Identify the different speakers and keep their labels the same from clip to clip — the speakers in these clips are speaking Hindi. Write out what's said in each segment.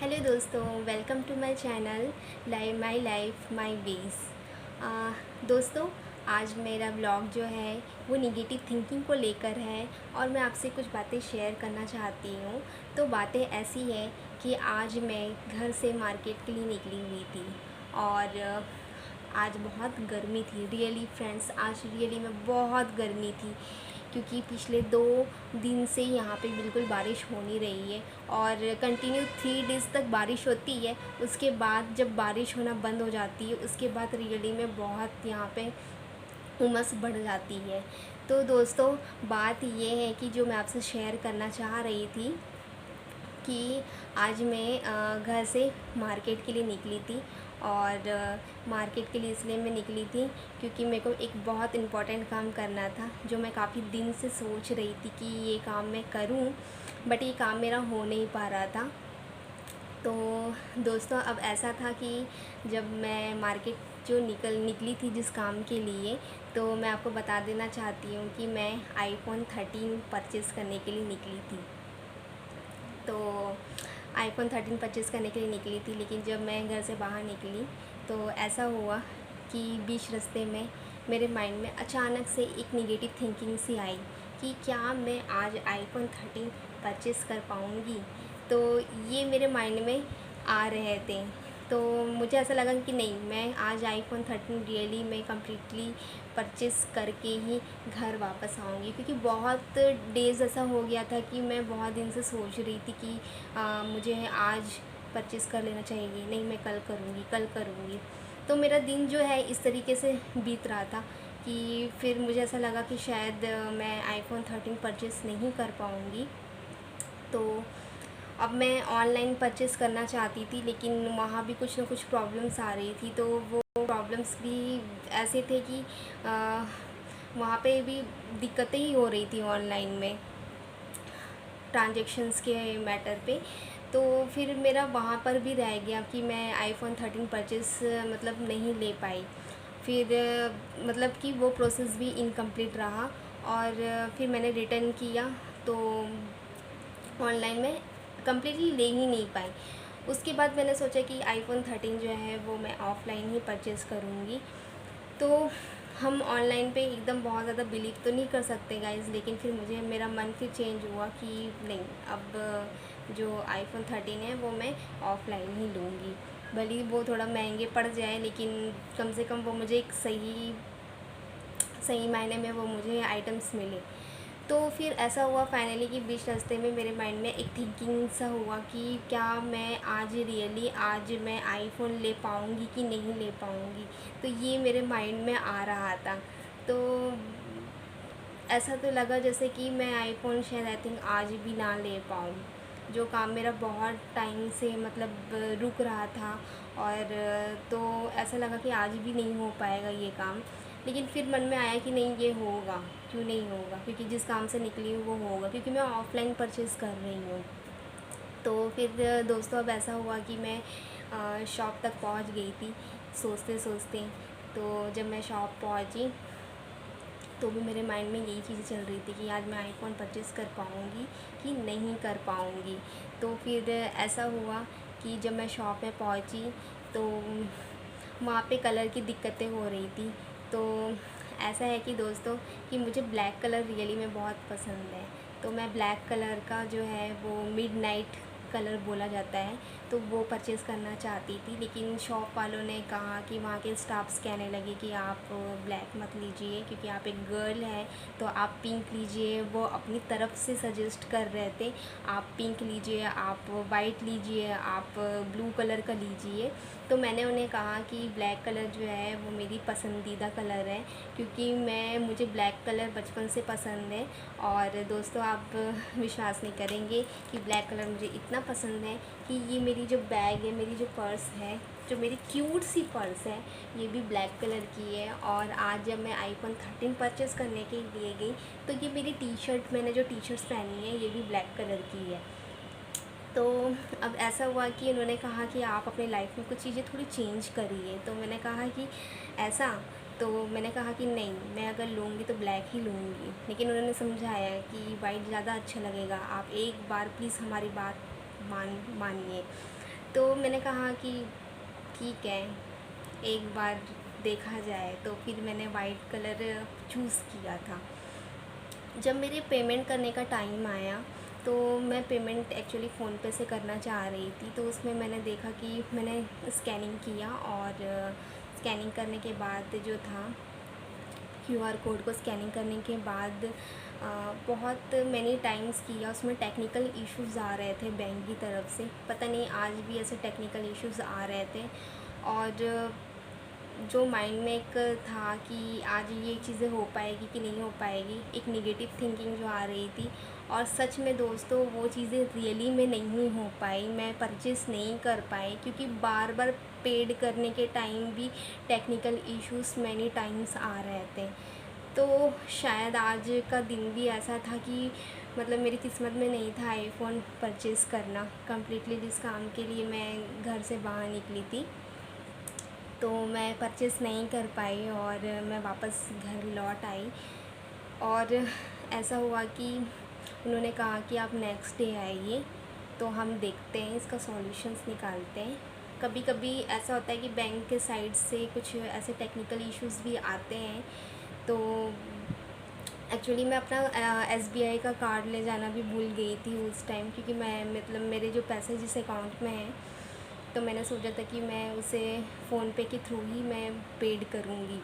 Speaker 1: हेलो दोस्तों, welcome to my channel my life my veg. दोस्तों, आज मेरा ब्लॉग जो है वो निगेटिव थिंकिंग को लेकर है और मैं आपसे कुछ बातें शेयर करना चाहती हूँ। तो बातें ऐसी है कि आज मैं घर से मार्केट के लिए निकली हुई थी और आज बहुत गर्मी थी। रियली फ्रेंड्स, आज रियली में बहुत गर्मी थी क्योंकि पिछले 2 दिन से यहाँ पे बिल्कुल बारिश हो नहीं रही है और कंटिन्यू 3 डेज़ तक बारिश होती है। उसके बाद जब बारिश होना बंद हो जाती है उसके बाद रियली में बहुत यहाँ पे उमस बढ़ जाती है। तो दोस्तों, बात ये है कि जो मैं आपसे शेयर करना चाह रही थी कि आज मैं घर से मार्केट के लिए निकली थी और मार्केट के लिए इसलिए मैं निकली थी क्योंकि मेरे को एक बहुत इम्पोर्टेंट काम करना था जो मैं काफ़ी दिन से सोच रही थी कि ये काम मैं करूं, बट ये काम मेरा हो नहीं पा रहा था। तो दोस्तों, अब ऐसा था कि जब मैं मार्केट जो निकली थी जिस काम के लिए, तो मैं आपको बता देना चाहती हूँ कि मैं आईफोन 13 परचेज़ करने के लिए निकली थी। तो आईफोन 13 परचेज़ करने के लिए निकली थी, लेकिन जब मैं घर से बाहर निकली तो ऐसा हुआ कि बीच रास्ते में मेरे माइंड में अचानक से एक नेगेटिव थिंकिंग सी आई कि क्या मैं आज आईफोन 13 परचेज़ कर पाऊँगी। तो ये मेरे माइंड में आ रहे थे। तो मुझे ऐसा लगा कि नहीं, मैं आज आईफोन 13 रियली मैं कम्प्लीटली परचेज़ करके ही घर वापस आऊँगी, क्योंकि बहुत डेज़ ऐसा हो गया था कि मैं बहुत दिन से सोच रही थी कि मुझे आज परचेज़ कर लेना चाहिए, नहीं मैं कल करूँगी कल करूँगी। तो मेरा दिन जो है इस तरीके से बीत रहा था कि फिर मुझे ऐसा लगा कि शायद मैं आईफोन 13 परचेज़ नहीं कर पाऊँगी। तो अब मैं ऑनलाइन परचेज़ करना चाहती थी, लेकिन वहाँ भी कुछ ना कुछ प्रॉब्लम्स आ रही थी। तो वो प्रॉब्लम्स भी ऐसे थे कि वहाँ पे भी दिक्कतें ही हो रही थी ऑनलाइन में ट्रांजैक्शंस के मैटर पे। तो फिर मेरा वहाँ पर भी रह गया कि मैं आईफोन 13 परचेज़ मतलब नहीं ले पाई। फिर मतलब कि वो प्रोसेस भी इनकम्प्लीट रहा और फिर मैंने रिटर्न किया तो ऑनलाइन में कम्प्लीटली ले ही नहीं पाई। उसके बाद मैंने सोचा कि आईफोन 13 जो है वो मैं ऑफ़लाइन ही परचेज़ करूँगी। तो हम ऑनलाइन पे एकदम बहुत ज़्यादा बिलीव तो नहीं कर सकते गाइज़, लेकिन फिर मुझे मेरा मन फिर चेंज हुआ कि नहीं, अब जो आईफोन 13 है वो मैं ऑफ़लाइन ही लूँगी। भले ही वो थोड़ा महंगे पड़ जाए, लेकिन कम से कम वो मुझे एक सही सही मायने में वो मुझे आइटम्स मिले। तो फिर ऐसा हुआ फाइनली कि बीच रास्ते में मेरे माइंड में एक थिंकिंग सा हुआ कि क्या मैं आज रियली आज मैं आईफ़ोन ले पाऊँगी कि नहीं ले पाऊँगी। तो ये मेरे माइंड में आ रहा था। तो ऐसा तो लगा जैसे कि मैं आईफ़ोन शायद आई थिंक आज भी ना ले पाऊँ। जो काम मेरा बहुत टाइम से मतलब रुक रहा था और तो ऐसा लगा कि आज भी नहीं हो पाएगा ये काम। लेकिन फिर मन में आया कि नहीं, ये होगा, क्यों नहीं होगा, क्योंकि जिस काम से निकली हूँ वो होगा, क्योंकि मैं ऑफ़लाइन परचेज़ कर रही हूँ। तो फिर दोस्तों, अब ऐसा हुआ कि मैं शॉप तक पहुँच गई थी सोचते सोचते। तो जब मैं शॉप पहुँची तो भी मेरे माइंड में यही चीज़ें चल रही थी कि आज मैं आईफ़ोन परचेज़ कर पाऊँगी कि नहीं कर पाऊँगी। तो फिर ऐसा हुआ कि जब मैं शॉप में पहुँची तो वहाँ पे कलर की दिक्कतें हो रही थी। तो ऐसा है कि दोस्तों कि मुझे ब्लैक कलर रियली में बहुत पसंद है। तो मैं ब्लैक कलर का जो है वो मिडनाइट कलर बोला जाता है, तो वो परचेज़ करना चाहती थी। लेकिन शॉप वालों ने कहा कि वहाँ के स्टाफ्स कहने लगे कि आप ब्लैक मत लीजिए क्योंकि आप एक गर्ल हैं, तो आप पिंक लीजिए। वो अपनी तरफ से सजेस्ट कर रहे थे, आप पिंक लीजिए, आप वाइट लीजिए, आप ब्लू कलर का लीजिए। तो मैंने उन्हें कहा कि ब्लैक कलर जो है वो मेरी पसंदीदा कलर है, क्योंकि मुझे ब्लैक कलर बचपन से पसंद है। और दोस्तों, आप विश्वास नहीं करेंगे कि ब्लैक कलर मुझे इतना पसंद है कि ये मेरी जो बैग है, मेरी जो पर्स है, जो मेरी क्यूट सी पर्स है, ये भी ब्लैक कलर की है। और आज जब मैं आईफ़ोन 13 परचेज़ करने के लिए गई तो ये मेरी टी शर्ट, मैंने जो टी शर्ट्स पहनी है ये भी ब्लैक कलर की है। तो अब ऐसा हुआ कि उन्होंने कहा कि आप अपनी लाइफ में कुछ चीज़ें थोड़ी चेंज करिए। तो मैंने कहा कि ऐसा, तो मैंने कहा कि नहीं, मैं अगर लूँगी तो ब्लैक ही लूँगी। लेकिन उन्होंने समझाया कि वाइट ज़्यादा अच्छा लगेगा, आप एक बार प्लीज़ हमारी बात मानिए। तो मैंने कहा कि ठीक है, एक बार देखा जाए, तो फिर मैंने वाइट कलर चूज़ किया था। जब मेरे पेमेंट करने का टाइम आया, तो मैं पेमेंट एक्चुअली फ़ोनपे से करना चाह रही थी, तो उसमें मैंने देखा कि मैंने स्कैनिंग किया, और स्कैनिंग करने के बाद जो था, क्यूआर कोड को स्कैनिंग करने के बाद बहुत मैनी टाइम्स किया, उसमें टेक्निकल इश्यूज़ आ रहे थे बैंक की तरफ से। पता नहीं आज भी ऐसे टेक्निकल इश्यूज़ आ रहे थे, और जो माइंड में एक था कि आज ये चीज़ें हो पाएगी कि नहीं हो पाएगी, एक नेगेटिव थिंकिंग जो आ रही थी। और सच में दोस्तों, वो चीज़ें रियली में नहीं हो पाई, मैं परचेस नहीं कर पाई, क्योंकि बार बार पेड करने के टाइम भी टेक्निकल इश्यूज़ मैनी टाइम्स आ रहे थे। तो शायद आज का दिन भी ऐसा था कि मतलब मेरी किस्मत में नहीं था आईफ़ोन परचेज़ करना कम्प्लीटली, जिस काम के लिए मैं घर से बाहर निकली थी, तो मैं परचेज़ नहीं कर पाई और मैं वापस घर लौट आई। और ऐसा हुआ कि उन्होंने कहा कि आप नेक्स्ट डे आइए, तो हम देखते हैं, इसका सॉल्यूशंस निकालते हैं। कभी कभी ऐसा होता है कि बैंक के साइड से कुछ ऐसे टेक्निकल इश्यूज़ भी आते हैं। तो एक्चुअली मैं अपना एसबीआई का कार्ड ले जाना भी भूल गई थी उस टाइम, क्योंकि मैं मतलब मेरे जो पैसे जिस अकाउंट में हैं, तो मैंने सोचा था कि मैं उसे फ़ोनपे के थ्रू ही मैं पेड करूँगी।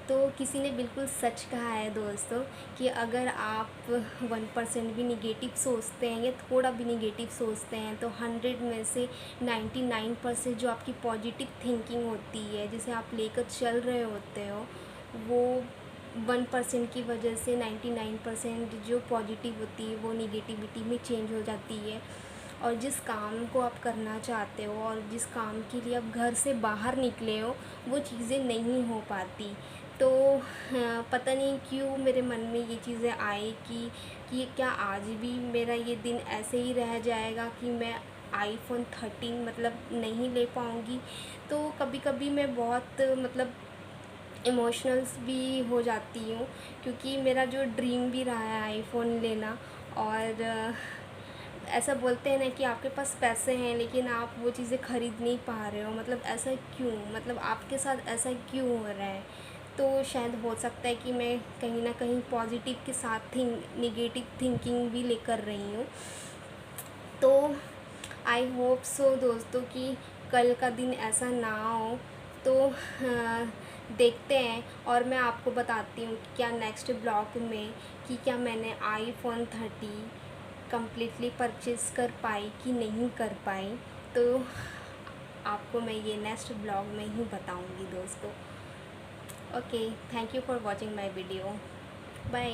Speaker 1: तो किसी ने बिल्कुल सच कहा है दोस्तों, कि अगर आप 1% भी निगेटिव सोचते हैं या थोड़ा भी निगेटिव सोचते हैं, तो 100 में से 99% जो आपकी पॉजिटिव थिंकिंग होती है, जिसे आप लेकर चल रहे होते हो, वो 1% की वजह से 99% जो पॉजिटिव होती है वो निगेटिविटी में चेंज हो जाती है। और जिस काम को आप करना चाहते हो और जिस काम के लिए आप घर से बाहर निकले हो, वो चीज़ें नहीं हो पाती। तो पता नहीं क्यों मेरे मन में ये चीज़ें आई कि क्या आज भी मेरा ये दिन ऐसे ही रह जाएगा कि मैं आईफ़ोन 13 मतलब नहीं ले पाऊँगी। तो कभी कभी मैं बहुत मतलब इमोशनल्स भी हो जाती हूँ, क्योंकि मेरा जो ड्रीम भी रहा है आईफ़ोन लेना। और ऐसा बोलते हैं ना कि आपके पास पैसे हैं लेकिन आप वो चीज़ें ख़रीद नहीं पा रहे हो, मतलब ऐसा क्यों, मतलब आपके साथ ऐसा क्यों हो रहा है। तो शायद हो सकता है कि मैं कहीं ना कहीं पॉजिटिव के साथ निगेटिव थिंकिंग भी लेकर रही हूँ। तो आई होप सो दोस्तों कि कल का दिन ऐसा ना हो। तो देखते हैं, और मैं आपको बताती हूँ कि क्या नेक्स्ट ब्लॉग में कि क्या मैंने आईफ़ोन 30 कम्प्लीटली परचेज़ कर पाई कि नहीं कर पाई। तो आपको मैं ये नेक्स्ट ब्लॉग में ही बताऊँगी दोस्तों। Okay, thank you for watching my video. Bye.